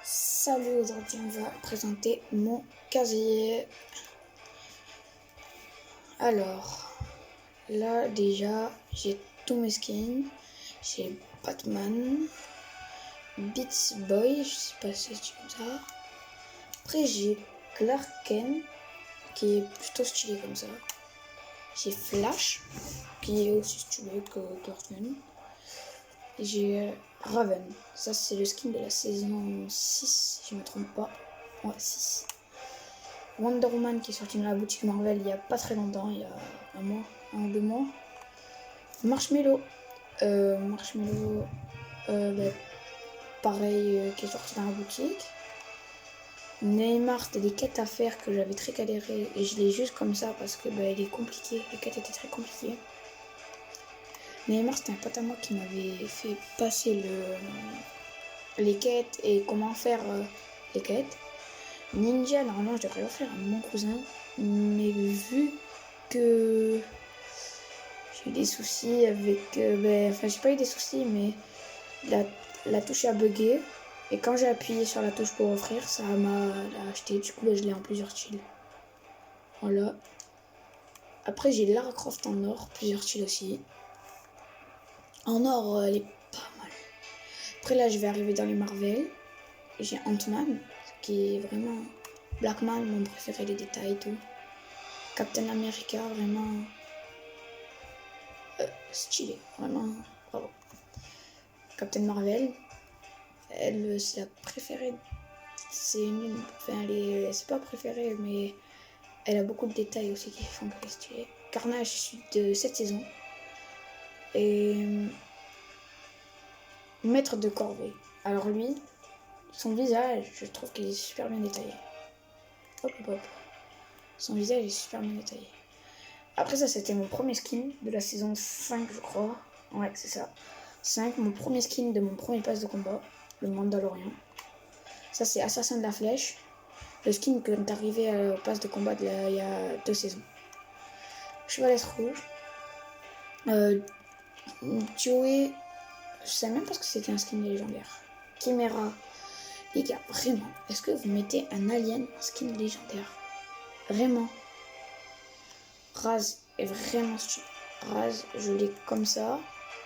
Salut, aujourd'hui on va présenter mon casier. Alors, là déjà j'ai tous mes skins. J'ai Batman, Beats Boy, je sais pas si c'est comme ça. Après j'ai Clark Kent, qui est plutôt stylé comme ça. J'ai Flash, qui est aussi stylé que Clark Kent. J'ai Raven, ça c'est le skin de la saison 6, si je me trompe pas. Ouais, 6. Wonder Woman qui est sorti dans la boutique Marvel il y a pas très longtemps, il y a un mois, 2 mois. Marshmello, pareil, qui est sorti dans la boutique. Neymar, c'était des quêtes à faire que j'avais très galéré et je l'ai juste comme ça parce que il est compliqué, les quêtes étaient très compliquées. Neymar, c'était un pote à moi qui m'avait fait passer les quêtes et comment faire les quêtes. Ninja, normalement je devrais l'offrir à mon cousin, mais vu que j'ai eu des soucis avec... enfin j'ai pas eu des soucis, mais la touche a bugué. Et quand j'ai appuyé sur la touche pour offrir, ça m'a acheté. Du coup je l'ai en plusieurs styles. Voilà. Après j'ai Lara Croft en or, plusieurs styles aussi. En or elle est pas mal. Après là je vais arriver dans les Marvel. J'ai Ant-Man, qui est vraiment... Blackman, mon préféré, les détails et tout. Captain America, vraiment stylé, vraiment bravo. Captain Marvel, elle c'est la préférée, c'est une, enfin c'est pas préférée mais elle a beaucoup de détails aussi qui font qu'elle est stylée. Carnage issu de cette saison et Maître de Corvée. Alors lui, son visage, je trouve qu'il est super bien détaillé. Hop hop hop. Son visage est super bien détaillé. Après ça, c'était mon premier skin de la saison 5, je crois. Ouais, c'est ça. 5, mon premier skin de mon premier pass de combat, le Mandalorian. Ça, c'est Assassin de la Flèche, le skin que est arrivé au pass de combat il y a 2 saisons. Chevalesse Rouge. Joey, je sais même pas ce que c'était un skin légendaire. Chimera. Les gars, vraiment, est-ce que vous mettez un alien en skin légendaire? Vraiment. Raz est vraiment stylé. Raz, je l'ai comme ça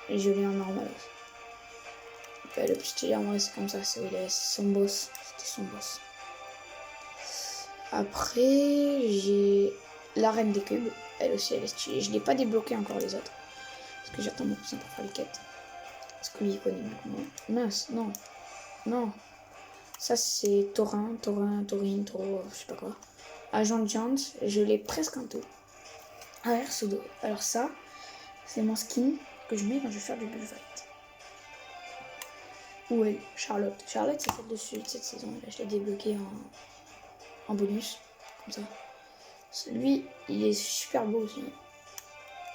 et je l'ai en normal. Le plus stylé en vrai c'est comme ça, c'est son boss. C'était son boss. Après j'ai la reine des cubes. Elle aussi elle est stylée. Je l'ai pas débloqué encore les autres. Parce que j'attends mon cousin pour faire les quêtes. Parce que lui il connaît maintenant. Mince, non. Non. Ça c'est Taurin, Taurine, Taureau, je sais pas quoi. Agent Giant, je l'ai presque en tout. Pseudo. Alors ça, c'est mon skin que je mets quand je vais faire du bull fight. Où est Charlotte? Charlotte c'est celle dessus de cette saison. Là, je l'ai débloqué en bonus. Comme ça. Celui, il est super beau aussi.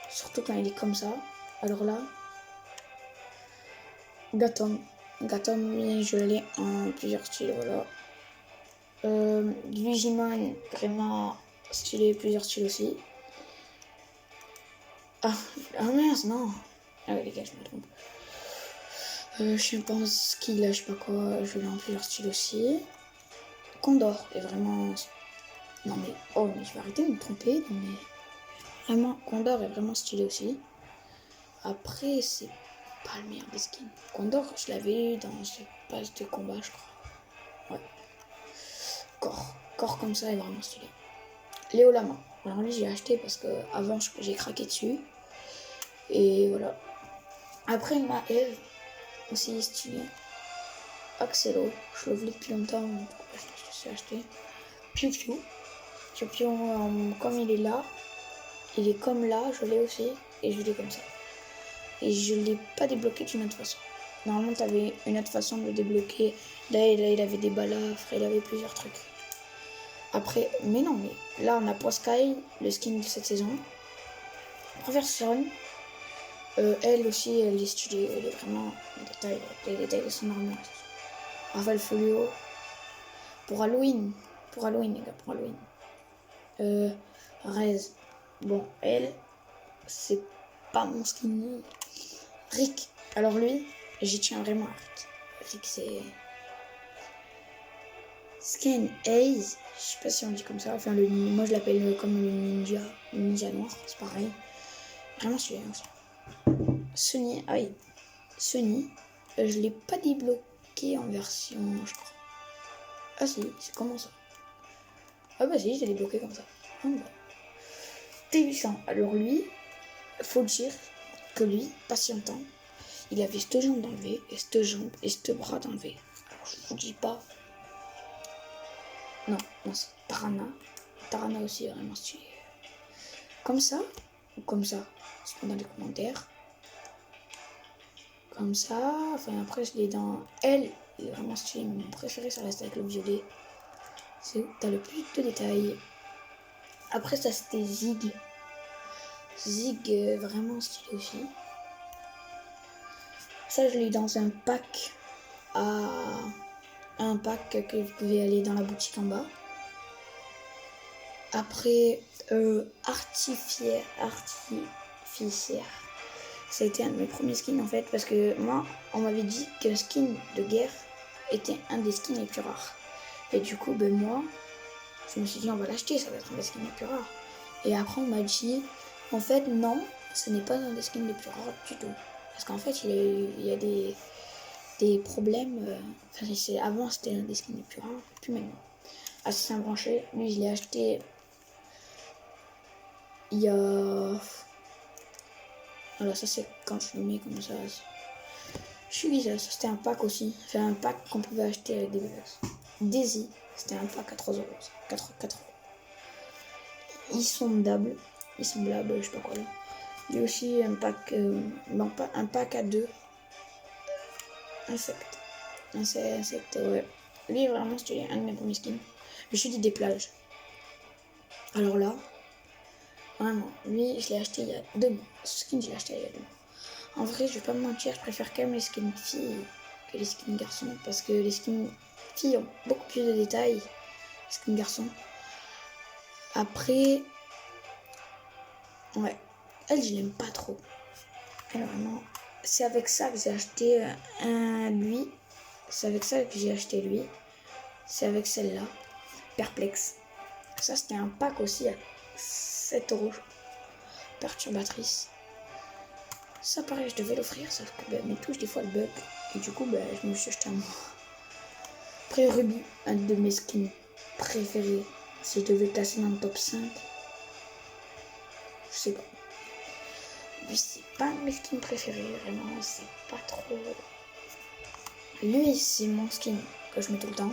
Surtout quand il est comme ça. Alors là, Gatom. Gatom, lui, je l'ai en plusieurs styles. Voilà. Luigiman, vraiment stylé, plusieurs styles aussi. Ah mince, non. Ah ouais, les gars, je me trompe. Je pense qu'il a, je sais pas quoi, je l'ai en plusieurs styles aussi. Condor est vraiment... Non mais, oh mais je vais arrêter de me tromper, non mais... Vraiment, Condor est vraiment stylé aussi. Après, c'est pas le meilleur des skins. Condor, je l'avais eu dans ce pass de combat, je crois. Ouais. Corps comme ça est vraiment stylé. Léo Lama. Alors lui, j'ai acheté parce que avant j'ai craqué dessus. Et voilà. Après, ma Eve, aussi stylé. Axelo, je le voulais depuis longtemps, donc je l'ai acheté. Piu Piu. Piu Piu, comme il est là, il est comme là, je l'ai aussi, et je l'ai comme ça. Et je l'ai pas débloqué d'une autre façon. Normalement, t'avais une autre façon de le débloquer. Là, il avait des balafres, il avait plusieurs trucs. Après, mais non, mais là, on a Sky, le skin de cette saison. Professor, elle aussi, elle est stylée, elle est vraiment les détails de son armure. Raval Folio. Pour Halloween, les gars, pour Halloween. Rez. Bon, elle, c'est pas mon skin. Rick. Alors lui, j'y tiens vraiment à Rick. Rick, c'est... Skin Ace, je sais pas si on dit comme ça, enfin moi je l'appelle comme le ninja noir, c'est pareil. Vraiment celui-là aussi. Sony, ah oui, Sony, je l'ai pas débloqué en version, je crois. Ah si, c'est comment ça? Ah bah si, je l'ai débloqué comme ça. Ah, bah. T800, alors lui, faut dire que lui, patientant, il avait cette jambe d'enlever, et cette jambe, et ce bras d'enlever. Alors je vous dis pas. Non, c'est Tarana. Tarana aussi, vraiment stylé. Comme ça, ou comme ça, c'est dans les commentaires. Comme ça, enfin après je l'ai dans elle, il est vraiment stylé, mais mon préféré ça reste avec le violet. C'est où t'as le plus de détails. Après ça c'était Zig. Zig vraiment stylé aussi. Ça je l'ai dans un pack que vous pouvez aller dans la boutique en bas. Après Artificière. Ça a été un de mes premiers skins en fait parce que moi on m'avait dit qu'un skin de guerre était un des skins les plus rares. Et du coup ben moi je me suis dit on va l'acheter, ça va être un des skins les plus rares. Et après on m'a dit en fait non, ce n'est pas un des skins les plus rares du tout. Parce qu'en fait il y a des problèmes. Avant c'était un des skins les plus rares, plus maintenant. Assassin branché, lui je l'ai acheté il y a... Voilà, ça c'est quand je le mets comme ça. Je suis bizarre, ça c'était un pack aussi. C'est un pack qu'on pouvait acheter avec des box. Daisy, c'était un pack à 3 euros. 4 €. Insondable, je sais pas quoi là. Il y a aussi un pack, non pas un pack à 2. Insecte, ouais. Lui vraiment c'était un de mes premiers skins. Je suis dit des plages. Alors là, vraiment, lui je l'ai acheté il y a 2 mois. Ce skin je l'ai acheté il y a 2 mois. En vrai, je vais pas me mentir, je préfère quand même les skins filles que les skins garçons. Parce que les skins filles ont beaucoup plus de détails. Les skins garçons. Après, ouais, elle, je l'aime pas trop. Elle, vraiment, c'est avec ça que j'ai acheté lui. C'est avec ça que j'ai acheté lui. C'est avec celle-là, Perplexe. Ça, c'était un pack aussi à 7 €. Perturbatrice. Ça, pareil, je devais l'offrir, sauf que mes touches, des fois, elles bug. Et du coup, je me suis acheté un moi. Après, Ruby, un de mes skins préférés. Si je devais le classer dans le top 5, je sais pas. Lui, c'est pas un de mes skins préférés, vraiment, c'est pas trop. Lui, c'est mon skin que je mets tout le temps.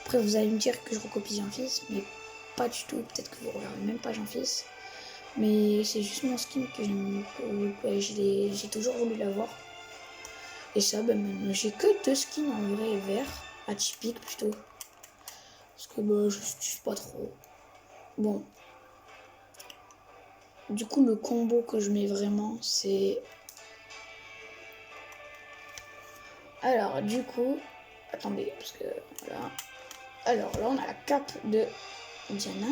Après, vous allez me dire que je recopie Jean-Fils, mais pas du tout. Peut-être que vous regardez même pas Jean-Fils. Mais c'est juste mon skin que j'aime. J'ai toujours voulu l'avoir. Et ça, maintenant, j'ai que 2 skins en vrai et vert. Atypique plutôt. Parce que je suis pas trop. Bon. Du coup, le combo que je mets vraiment, c'est... Alors, du coup... Attendez, parce que... Voilà. Alors, là, on a la cape de Diana.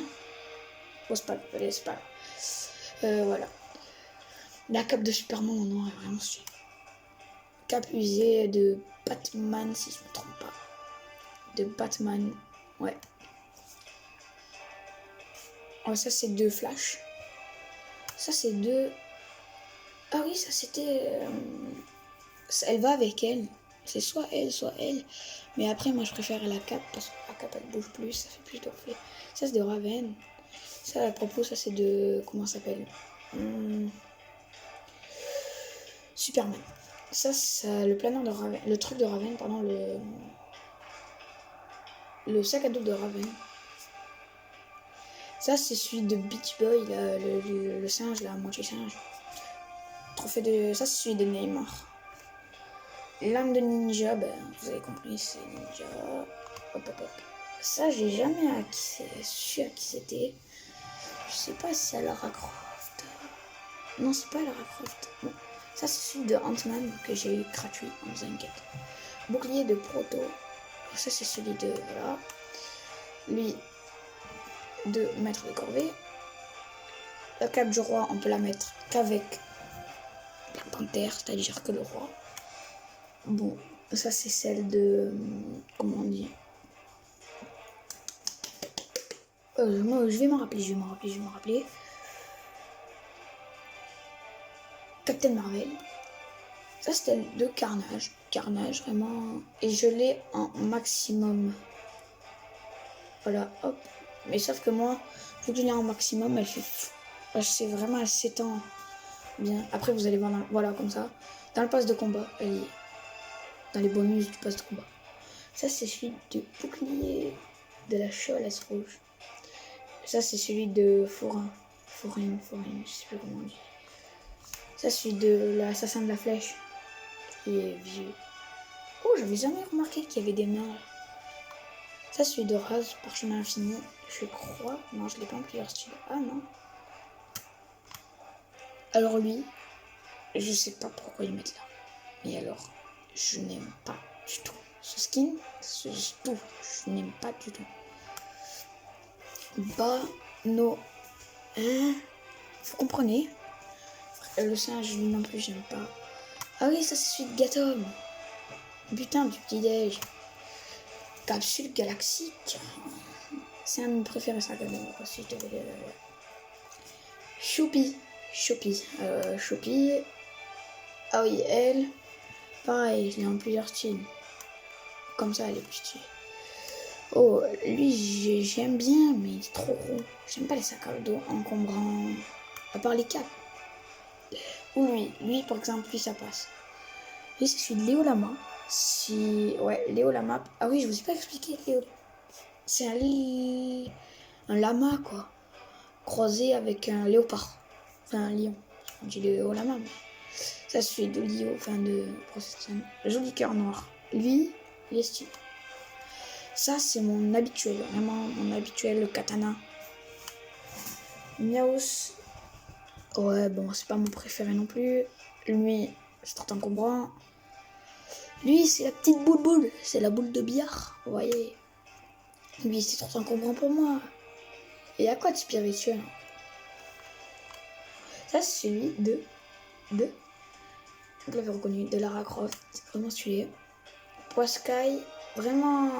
Bon, c'est pas grave. Voilà. La cape de Superman en noir est vraiment stylée. Cape usée de Batman, si je me trompe pas. De Batman, ouais. Oh, ça, c'est 2 Flash. Ça, c'est 2... Ah oui, ça, c'était... Elle va avec elle. C'est soit elle, soit elle. Mais après, moi, je préfère la cape parce que la cape, elle bouge plus, ça fait plus de reflets. Ça, c'est de Raven. Ça, à propos, ça, c'est de... Comment ça s'appelle Superman. Ça, le planeur de Raven. Le truc de Raven, pardon, le sac à dos de Raven. Ça, c'est celui de Beach Boy, là, le singe, la moitié singe. Trophée de... Ça, c'est celui de Neymar. L'âme de ninja, vous avez compris, c'est ninja. Hop, hop, hop. Ça, j'ai jamais su à qui c'était. Je sais pas si c'est à Lara Croft. Non, c'est pas à Lara Croft. Bon. Ça, c'est celui de Ant-Man que j'ai eu gratuit en faisant une quête. Bouclier de Proto. Ça, c'est celui de... Voilà. Lui, de Maître de Corvée. La cape du roi, on peut la mettre qu'avec la panthère, c'est-à-dire que le roi. Bon, ça, c'est celle de... Comment on dit Non, je vais m'en rappeler, Captain Marvel. Ça, c'était de Carnage. Carnage, vraiment. Et je l'ai en maximum. Voilà, hop. Mais sauf que moi, vu que je l'ai en maximum, elle fait... C'est vraiment, elle s'étend bien. Après, vous allez voir, voilà, comme ça. Dans le pass de combat, elle est dans les bonus du pass de combat. Ça, c'est celui du bouclier de la chevalasse rouge. Ça, c'est celui de Forain, je sais plus comment on dit. Ça, c'est celui de l'assassin de la flèche, qui est vieux. Oh, j'avais jamais remarqué qu'il y avait des mains. Ça, c'est celui de Raz, parchemin infini, je crois. Non, je l'ai pas en plusieurs styles. Ah non. Alors lui, je sais pas pourquoi ils mettent là. Mais alors, je n'aime pas du tout. Ce skin, tout, je n'aime pas du tout. No. Hein? Vous comprenez? Le singe, lui non plus, j'aime pas. Ah oui, ça c'est celui de Gatom. Putain, du petit déj. Capsule galactique. C'est un de mes préférés, ça, quand même. Aussi, Choupi. Ah oui, elle. Pareil, je l'ai en plusieurs styles. Comme ça, elle est plus stylée. Oh, lui, j'aime bien, mais il est trop gros. J'aime pas les sacs à dos encombrants. À part les capes. Ou lui, par exemple, lui, ça passe. Lui, c'est celui de Léo Lama. Ouais, Léo Lama. Ah oui, je vous ai pas expliqué, Léo. C'est un lama, quoi. Croisé avec un léopard. Enfin, un lion. On dit Léo Lama, mais... Ça, c'est celui de Léo, enfin, de Procession. Joli cœur noir. Lui, il est stylé. Ça, c'est mon habituel, vraiment mon habituel, le katana. Miaus. Ouais, bon, c'est pas mon préféré non plus. Lui, c'est trop encombrant. Lui, c'est la petite boule. C'est la boule de billard, vous voyez. Lui, c'est trop encombrant pour moi. Et y a quoi de spirituel? Ça, c'est celui de... Vous l'avez reconnu, de Lara Croft. Vraiment stylé. Poiscaille, vraiment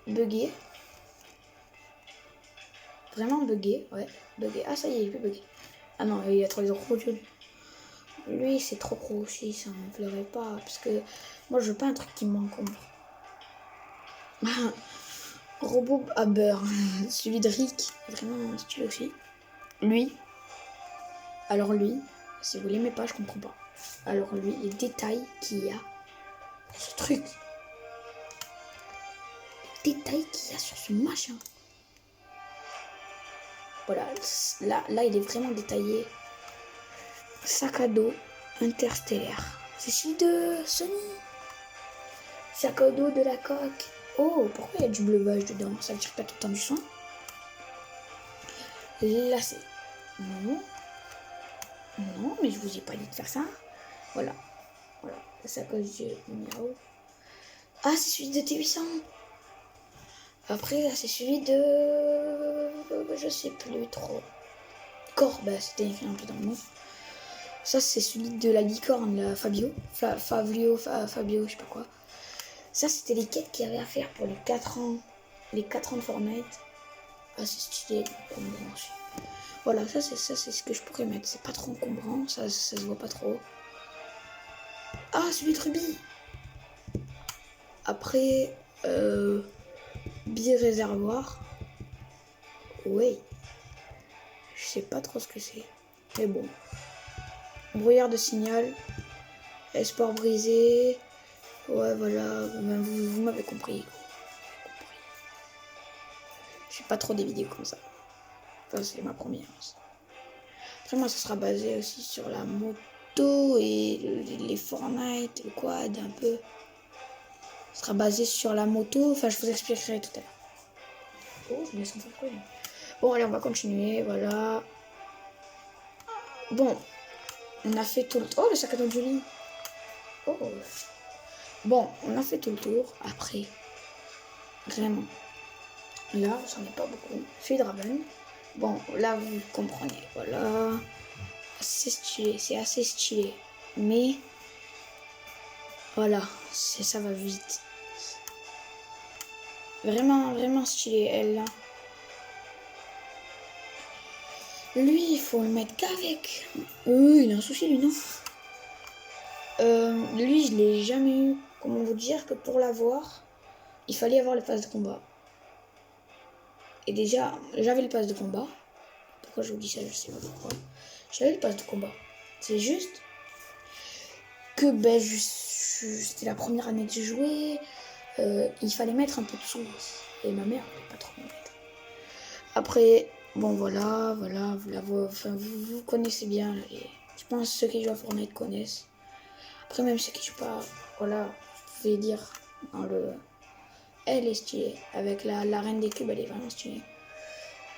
buggé. Vraiment buggé, ouais. Buggé. Ah, ça y est, il est plus buggé. Ah non, il y a trop de rotules. Lui, c'est trop gros aussi, ça me plairait pas. Parce que moi, je veux pas un truc qui m'encombre. Robot à beurre. Celui de Rick, vraiment stylé aussi. Lui. Alors lui, si vous l'aimez pas, je comprends pas. Alors lui, les détails qu'il y a sur ce truc. Les détails qu'il y a sur ce machin. Voilà, là il est vraiment détaillé. Sac à dos interstellaire. C'est celui de Sony. Sac à dos de la coque. Oh, pourquoi il y a du bleuvage dedans? Ça veut dire pas tout le temps du sang. Là c'est... Non, mais je vous ai pas dit de faire ça. Voilà. C'est à cause du miaou. Ah, c'est celui de T800. Après, là, c'est celui de... Je sais plus trop. Bah, c'était écrit un peu dans le mot. Ça, c'est celui de la licorne, la Fabio. Fabio, je sais pas quoi. Ça, c'était les quêtes qu'il y avait à faire pour les 4 ans. Les 4 ans de Fortnite. Ah, c'est stylé. Voilà, ça, c'est ce que je pourrais mettre. C'est pas trop encombrant. Ça se voit pas trop. Ah, celui de Ruby. Après, bi-réservoir. Oui. Je sais pas trop ce que c'est. Mais bon. Brouillard de signal. Espoir brisé. Ouais, voilà. Vous m'avez compris. Je fais pas trop des vidéos comme ça. Enfin, c'est ma première. Après, moi, ça sera basé aussi sur la moto et les Fortnite, le quad, un peu. Ça sera basé sur la moto. Enfin, je vous expliquerai tout à l'heure. Oh, je me laisse un peu. Bon, allez, on va continuer. Voilà. Bon. On a fait tout le tour. Oh, le sac à dos de Julie. Oh. Bon, on a fait tout le tour. Après, vraiment. Là, j'en ai pas beaucoup. Celui de Raven. Bon, là, vous comprenez. Voilà. C'est stylé. C'est assez stylé. Mais, voilà. Ça va vite. Vraiment, vraiment stylé. Elle, là. Lui, il faut le mettre qu'avec. Il a un souci, lui, non? Lui, je l'ai jamais eu. Comment vous dire que pour l'avoir, il fallait avoir le pass de combat. Et déjà, j'avais le pass de combat. Pourquoi je vous dis ça, je sais pas pourquoi. J'avais le pass de combat. C'est juste que c'était la première année que je jouais. Il fallait mettre un peu de sous. Et ma mère ne voulait pas trop me mettre. Après, bon voilà, vous connaissez bien. Je pense que ceux qui jouent à Fortnite connaissent. Après, même ceux qui jouent pas, voilà, vous pouvez dire dans le... Elle est stylée. Avec la reine des cubes, elle est vraiment stylée.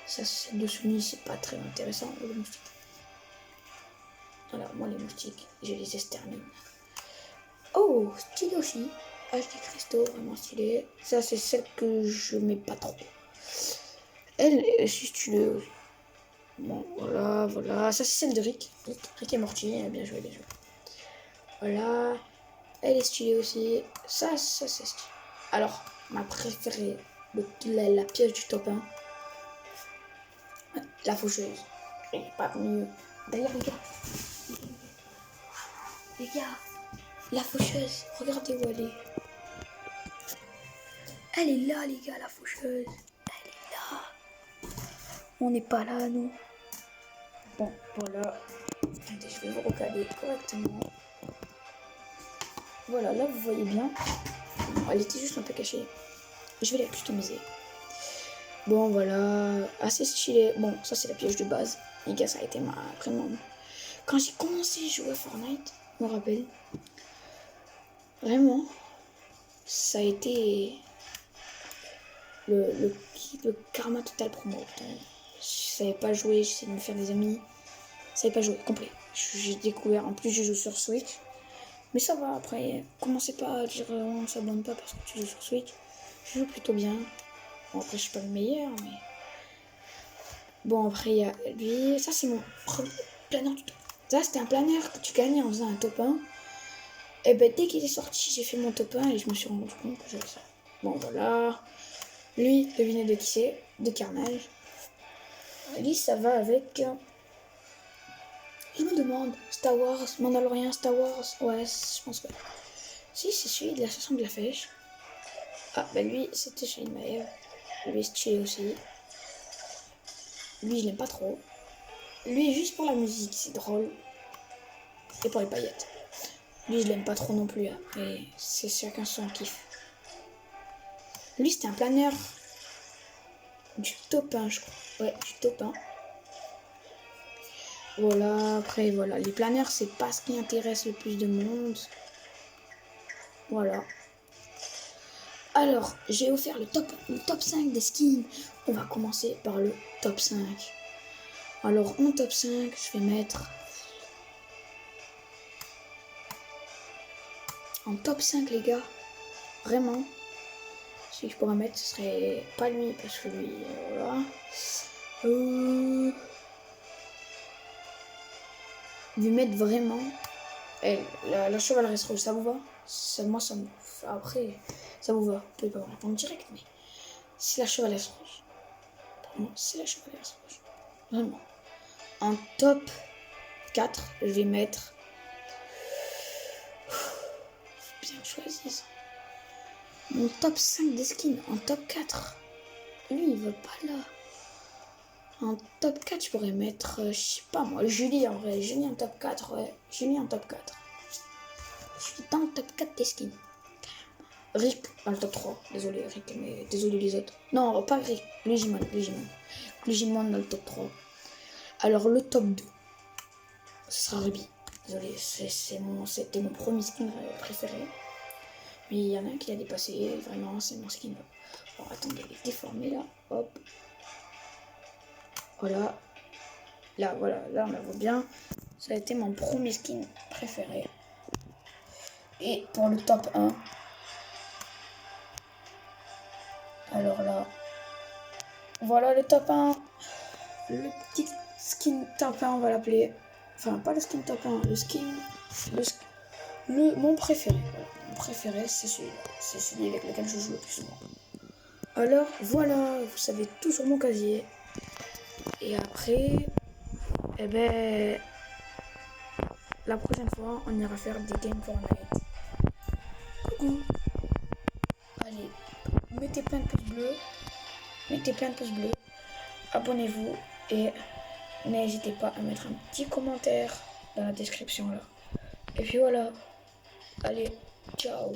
Ça, c'est de Sony, c'est pas très intéressant, les moustiques. Voilà, moi les moustiques, je les extermine. Oh, stylé aussi. HD Crystal, vraiment stylé. Ça, c'est celle que je mets pas trop. Elle, si tu le... Bon, voilà. Ça, c'est celle de Rick. Rick est Morty, bien joué, bien joué. Voilà. Elle est stylée aussi. Ça, c'est stylé. Alors, ma préférée, la pièce du top 1. La faucheuse. Elle est pas mieux. D'ailleurs, les gars, la faucheuse, regardez où elle est. Elle est là, les gars, la faucheuse. Elle est là. On n'est pas là, nous. Bon, voilà. Attendez, je vais vous recaler correctement. Voilà, là, vous voyez bien. Bon, elle était juste un peu cachée. Je vais la customiser. Bon, voilà. Assez stylé. Bon, ça, c'est la pièce de base. Les gars, ça a été vraiment... Quand j'ai commencé à jouer à Fortnite, je me rappelle. Vraiment, ça a été... Le karma total pour moi. Je savais pas jouer, j'essayais de me faire des amis. Je savais pas jouer, complet. J'ai découvert, en plus je joue sur Switch. Mais ça va, après, commencez pas à dire on s'abonne pas parce que tu joues sur Switch. Je joue plutôt bien. Bon, après je suis pas le meilleur, mais... Bon, après il y a lui, ça c'est mon premier planeur du top. Ça c'était un planeur que tu gagnais en faisant un top 1. Et ben dès qu'il est sorti, j'ai fait mon top 1 et je me suis rendu compte que j'avais ça. Bon voilà. Lui, devinez de qui c'est, de Carnage. Lui, ça va avec... Je me demande, Star Wars, Mandalorian, Star Wars, ouais, je pense pas. Si, c'est celui de l'assassin de la flèche. Ah, bah lui, c'était Shane Maeve. Lui, c'est stylé aussi. Lui, je l'aime pas trop. Lui, juste pour la musique, c'est drôle. Et pour les paillettes. Lui, je l'aime pas trop non plus. Hein. Mais c'est chacun son kiff. Lui, c'était un planeur du top 1, je crois. Ouais, du top 1. Voilà, après, voilà. Les planeurs, c'est pas ce qui intéresse le plus de monde. Voilà. Alors, j'ai offert le top 5 des skins. On va commencer par le top 5. Alors, en top 5, je vais mettre... En top 5, les gars, vraiment, si je pourrais mettre, ce serait pas lui, parce que lui, voilà. Je vais mettre vraiment... la chevaleresse rouge, ça vous va? Moi, ça me... Après, ça vous va. Vous pouvez pas me répondre direct, mais... C'est la chevaleresse rouge. Pour moi, c'est la chevaleresse rouge. Vraiment. En top 4, je vais mettre... Bien choisi ça. Mon top 5 des skins en top 4. Lui, il veut pas là. En top 4, je pourrais mettre, je sais pas moi, Julie en vrai. Julie en top 4, ouais. Julie en top 4. Je suis dans le top 4 des skins. Rick dans le top 3. Désolé Rick, mais désolé les autres. Non, pas Rick. Lugimon dans le top 3. Alors le top 2, ce sera Ruby. Désolé, c'était mon premier skin préféré. Mais il y en a un qui a dépassé, vraiment, c'est mon skin. Alors attendez, il est déformé là, hop. Voilà. Là, voilà, là on la voit bien. Ça a été mon premier skin préféré. Et pour le top 1, alors là, voilà le top 1. Le petit skin top 1, on va l'appeler. Enfin, pas le skin top 1, mon préféré. Voilà. Mon préféré, c'est celui-là. C'est celui avec lequel je joue le plus souvent. Alors, voilà, vous savez tout sur mon casier. Et après, Et ben, la prochaine fois, on ira faire des games Fortnite. Coucou. Allez, mettez plein de pouces bleus. Mettez plein de pouces bleus. Abonnez-vous et n'hésitez pas à mettre un petit commentaire dans la description là. Et puis voilà. Allez, ciao.